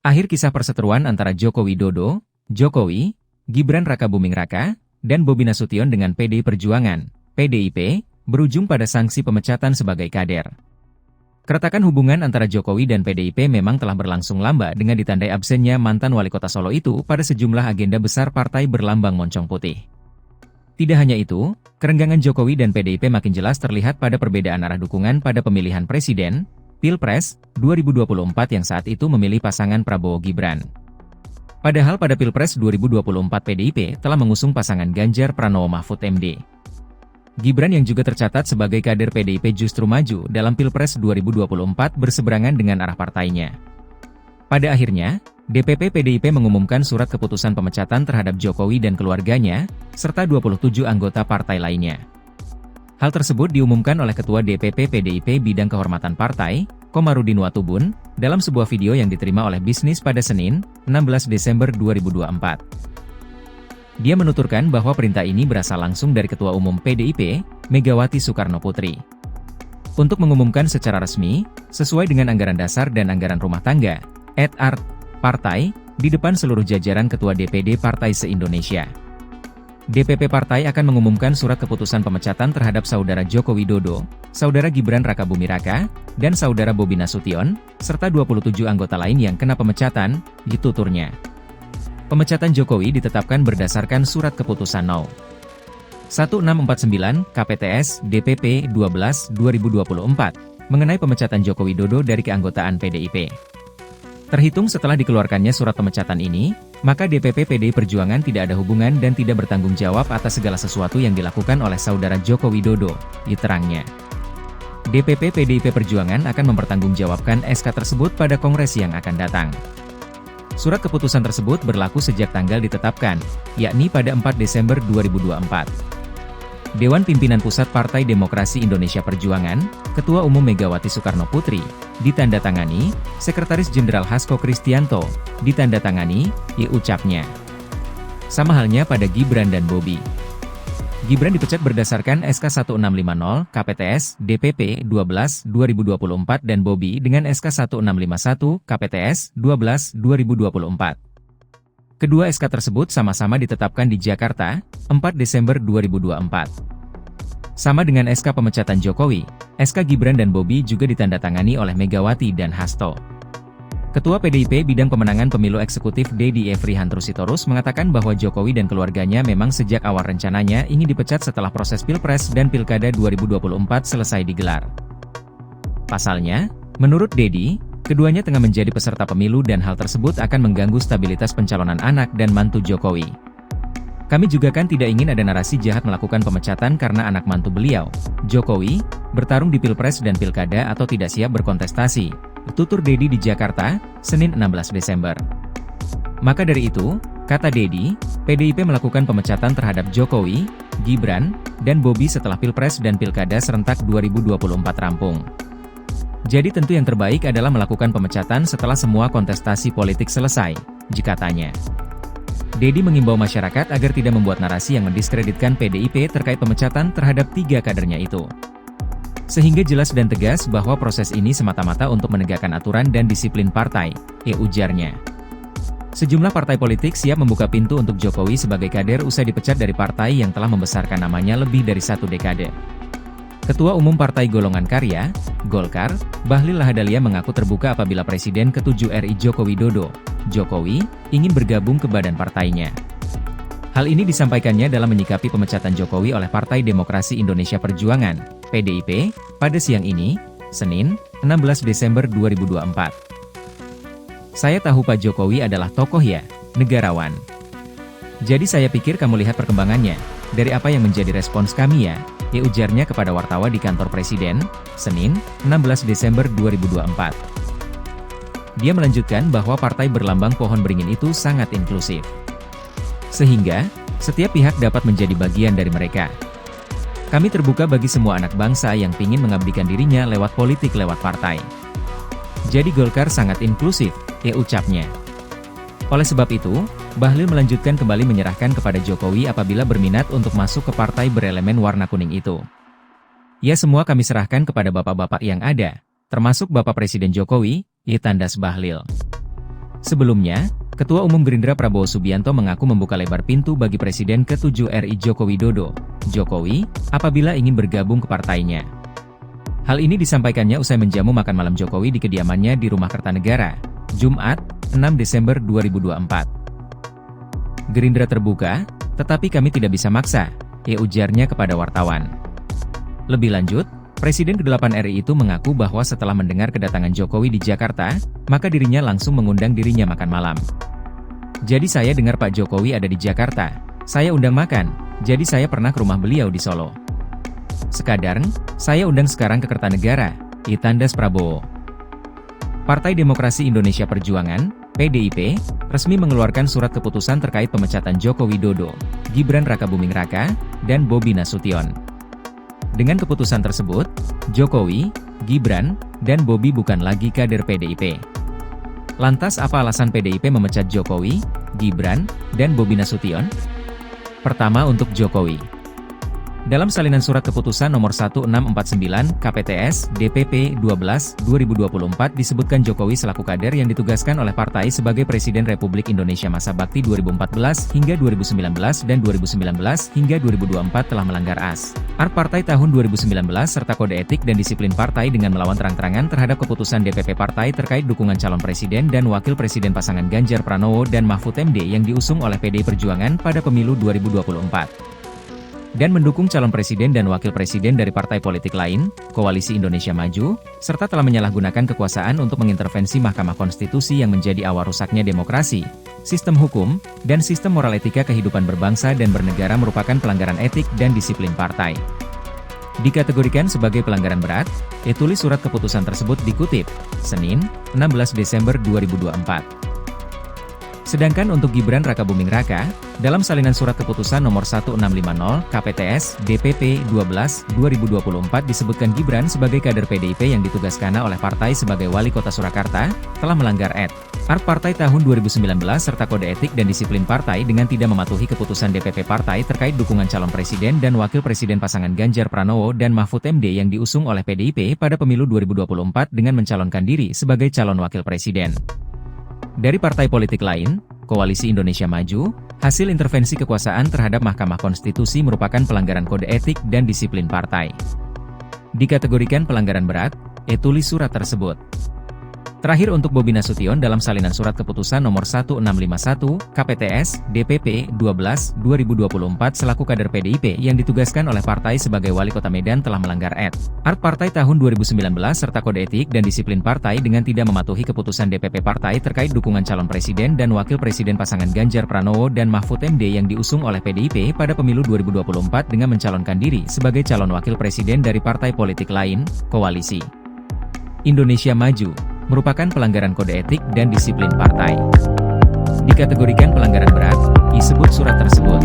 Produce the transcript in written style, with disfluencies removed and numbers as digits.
Akhir kisah perseteruan antara Joko Widodo, Jokowi, Gibran Rakabuming Raka, dan Bobi Nasution dengan PDI Perjuangan, PDIP, berujung pada sanksi pemecatan sebagai kader. Keretakan hubungan antara Jokowi dan PDIP memang telah berlangsung lama dengan ditandai absennya mantan wali kota Solo itu pada sejumlah agenda besar partai berlambang moncong putih. Tidak hanya itu, kerenggangan Jokowi dan PDIP makin jelas terlihat pada perbedaan arah dukungan pada pemilihan presiden, Pilpres 2024 yang saat itu memilih pasangan Prabowo-Gibran. Padahal pada Pilpres 2024 PDIP telah mengusung pasangan Ganjar Pranowo-Mahfud MD. Gibran yang juga tercatat sebagai kader PDIP justru maju dalam Pilpres 2024 berseberangan dengan arah partainya. Pada akhirnya, DPP PDIP mengumumkan surat keputusan pemecatan terhadap Jokowi dan keluarganya, serta 27 anggota partai lainnya. Hal tersebut diumumkan oleh Ketua DPP PDIP Bidang Kehormatan Partai, Komarudin Watubun, dalam sebuah video yang diterima oleh Bisnis pada Senin, 16 Desember 2024. Dia menuturkan bahwa perintah ini berasal langsung dari Ketua Umum PDIP, Megawati Soekarnoputri. Untuk mengumumkan secara resmi, sesuai dengan anggaran dasar dan anggaran rumah tangga, @art, partai, di depan seluruh jajaran Ketua DPD Partai se-Indonesia. DPP Partai akan mengumumkan surat keputusan pemecatan terhadap Saudara Joko Widodo, Saudara Gibran Rakabuming Raka, dan Saudara Bobi Nasution, serta 27 anggota lain yang kena pemecatan, dituturnya. Pemecatan Jokowi ditetapkan berdasarkan Surat Keputusan No. 1649 KPTS DPP 12/2024 mengenai pemecatan Joko Widodo dari keanggotaan PDIP. Terhitung setelah dikeluarkannya surat pemecatan ini, maka DPP PDI Perjuangan tidak ada hubungan dan tidak bertanggung jawab atas segala sesuatu yang dilakukan oleh Saudara Joko Widodo, diterangnya. DPP PDIP Perjuangan akan mempertanggungjawabkan SK tersebut pada kongres yang akan datang. Surat keputusan tersebut berlaku sejak tanggal ditetapkan, yakni pada 4 Desember 2024. Dewan Pimpinan Pusat Partai Demokrasi Indonesia Perjuangan, Ketua Umum Megawati Soekarnoputri, ditandatangani, Sekretaris Jenderal Hasto Kristianto, ditandatangani, ucapnya. Sama halnya pada Gibran dan Bobi. Gibran dipecat berdasarkan SK 1650 KPTS DPP 12/2024 dan Bobi dengan SK 1651 KPTS 12/2024. Kedua SK tersebut sama-sama ditetapkan di Jakarta, 4 Desember 2024. Sama dengan SK pemecatan Jokowi, SK Gibran dan Bobi juga ditandatangani oleh Megawati dan Hasto. Ketua PDIP Bidang Pemenangan Pemilu Eksekutif Dedi Efrihantur Sitorus mengatakan bahwa Jokowi dan keluarganya memang sejak awal rencananya ingin dipecat setelah proses Pilpres dan Pilkada 2024 selesai digelar. Pasalnya, menurut Dedi, keduanya tengah menjadi peserta pemilu dan hal tersebut akan mengganggu stabilitas pencalonan anak dan mantu Jokowi. Kami juga kan tidak ingin ada narasi jahat melakukan pemecatan karena anak mantu beliau, Jokowi, bertarung di Pilpres dan Pilkada atau tidak siap berkontestasi, tutur Dedi di Jakarta, Senin 16 Desember. Maka dari itu, kata Dedi, PDIP melakukan pemecatan terhadap Jokowi, Gibran, dan Bobi setelah Pilpres dan Pilkada serentak 2024 rampung. Jadi tentu yang terbaik adalah melakukan pemecatan setelah semua kontestasi politik selesai, katanya. Dedi mengimbau masyarakat agar tidak membuat narasi yang mendiskreditkan PDIP terkait pemecatan terhadap 3 kadernya itu. Sehingga jelas dan tegas bahwa proses ini semata-mata untuk menegakkan aturan dan disiplin partai, ujarnya. Sejumlah partai politik siap membuka pintu untuk Jokowi sebagai kader usai dipecat dari partai yang telah membesarkan namanya lebih dari 1 dekade. Ketua Umum Partai Golongan Karya, Golkar, Bahlil Lahadalia mengaku terbuka apabila Presiden ke-7 RI Joko Widodo, Jokowi, ingin bergabung ke badan partainya. Hal ini disampaikannya dalam menyikapi pemecatan Jokowi oleh Partai Demokrasi Indonesia Perjuangan, PDIP, pada siang ini, Senin, 16 Desember 2024. Saya tahu Pak Jokowi adalah tokoh ya, negarawan. Jadi saya pikir kamu lihat perkembangannya, dari apa yang menjadi respons kami ya, ujarnya kepada wartawan di kantor Presiden, Senin, 16 Desember 2024. Dia melanjutkan bahwa partai berlambang pohon beringin itu sangat inklusif. Sehingga, setiap pihak dapat menjadi bagian dari mereka. Kami terbuka bagi semua anak bangsa yang ingin mengabdikan dirinya lewat politik lewat partai. Jadi Golkar sangat inklusif, ucapnya. Oleh sebab itu, Bahlil melanjutkan kembali menyerahkan kepada Jokowi apabila berminat untuk masuk ke partai berelemen warna kuning itu. Ya semua kami serahkan kepada bapak-bapak yang ada, termasuk Bapak Presiden Jokowi, tandas Bahlil. Sebelumnya, Ketua Umum Gerindra Prabowo Subianto mengaku membuka lebar pintu bagi Presiden ke-7 RI Joko Widodo, Jokowi, apabila ingin bergabung ke partainya. Hal ini disampaikannya usai menjamu makan malam Jokowi di kediamannya di Rumah Kertanegara, Jumat, 6 Desember 2024. Gerindra terbuka, tetapi kami tidak bisa maksa, ujarnya kepada wartawan. Lebih lanjut, Presiden ke-8 RI itu mengaku bahwa setelah mendengar kedatangan Jokowi di Jakarta, maka dirinya langsung mengundang dirinya makan malam. Jadi saya dengar Pak Jokowi ada di Jakarta, saya undang makan, jadi saya pernah ke rumah beliau di Solo. Sekadar, saya undang sekarang ke Kertanegara, tandas Prabowo. Partai Demokrasi Indonesia Perjuangan, PDIP, resmi mengeluarkan surat keputusan terkait pemecatan Joko Widodo, Gibran Rakabuming Raka, dan Bobi Nasution. Dengan keputusan tersebut, Jokowi, Gibran, dan Bobi bukan lagi kader PDIP. Lantas apa alasan PDIP memecat Jokowi, Gibran, dan Bobi Nasution? Pertama untuk Jokowi. Dalam salinan surat keputusan nomor 1649 KPTS DPP 12/2024 disebutkan Jokowi selaku kader yang ditugaskan oleh partai sebagai Presiden Republik Indonesia masa bakti 2014 hingga 2019 dan 2019 hingga 2024 telah melanggar AS/ART Partai tahun 2019 serta kode etik dan disiplin partai dengan melawan terang-terangan terhadap keputusan DPP partai terkait dukungan calon presiden dan wakil presiden pasangan Ganjar Pranowo dan Mahfud MD yang diusung oleh PDI Perjuangan pada pemilu 2024. Dan mendukung calon presiden dan wakil presiden dari partai politik lain, Koalisi Indonesia Maju, serta telah menyalahgunakan kekuasaan untuk mengintervensi Mahkamah Konstitusi yang menjadi awal rusaknya demokrasi, sistem hukum, dan sistem moral etika kehidupan berbangsa dan bernegara merupakan pelanggaran etik dan disiplin partai. Dikategorikan sebagai pelanggaran berat, tulis surat keputusan tersebut dikutip, Senin, 16 Desember 2024. Sedangkan untuk Gibran Rakabuming Raka, dalam salinan surat keputusan nomor 1650 KPTS DPP 12/2024 disebutkan Gibran sebagai kader PDIP yang ditugaskan oleh partai sebagai wali kota Surakarta, telah melanggar AS/ART Partai tahun 2019 serta kode etik dan disiplin partai dengan tidak mematuhi keputusan DPP partai terkait dukungan calon presiden dan wakil presiden pasangan Ganjar Pranowo dan Mahfud MD yang diusung oleh PDIP pada pemilu 2024 dengan mencalonkan diri sebagai calon wakil presiden. Dari partai politik lain, Koalisi Indonesia Maju, hasil intervensi kekuasaan terhadap Mahkamah Konstitusi merupakan pelanggaran kode etik dan disiplin partai. Dikategorikan pelanggaran berat, tulis surat tersebut. Terakhir untuk Bobi Nasution dalam salinan surat keputusan nomor 1651 KPTS DPP 12/2024 selaku kader PDIP yang ditugaskan oleh partai sebagai wali kota Medan telah melanggar AS/ART Partai tahun 2019 serta kode etik dan disiplin partai dengan tidak mematuhi keputusan DPP partai terkait dukungan calon presiden dan wakil presiden pasangan Ganjar Pranowo dan Mahfud MD yang diusung oleh PDIP pada pemilu 2024 dengan mencalonkan diri sebagai calon wakil presiden dari partai politik lain, Koalisi Indonesia Maju, merupakan pelanggaran kode etik dan disiplin partai. Dikategorikan pelanggaran berat, disebut surat tersebut.